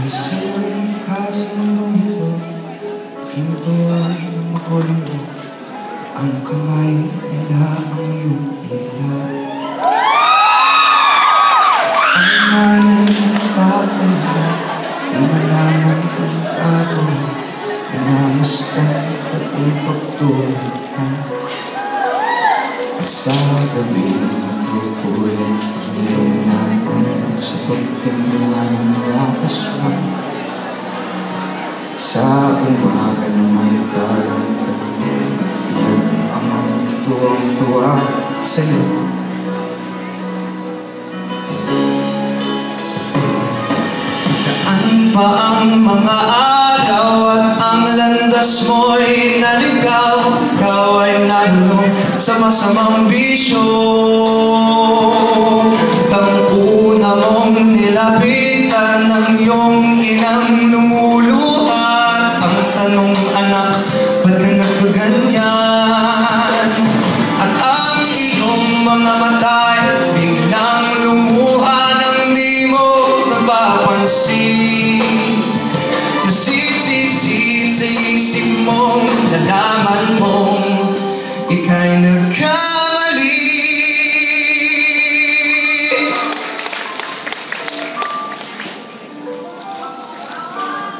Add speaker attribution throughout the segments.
Speaker 1: Isang kasundong ito, hinto ay makulong mo. Ang kamay nila ang iyong ilaw. Ang nanay ng tatay mo, di malaman ang gagawin. Inamastan pati pagtulog ka. At sa gabi natutulan ang iyong nanay sa pagtimla ng gatas mo. Sa umaga na may kalantan, iyong amang tuwang-tuwa sa'yo. Saan pa ang mga araw at ang landas mo'y naligaw? Ikaw ay nalulong sa masamang bisyo. Tangkuna mong nilapitan ng iyong inang lumuluhat. Ang tanong, anak, ba't ka nagkaganyan? At ang iyong mga mata'y biglang lumuha nang di mo napapansin. Nasisisi sa isip mong nalaman mong ika'y nagkamali.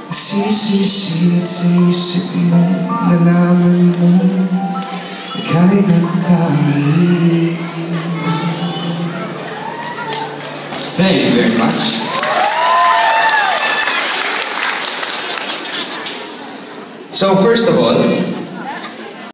Speaker 1: Nasisisi sa isip mong nalaman mong ika'y nagkamali. Thank you very much. So first of all,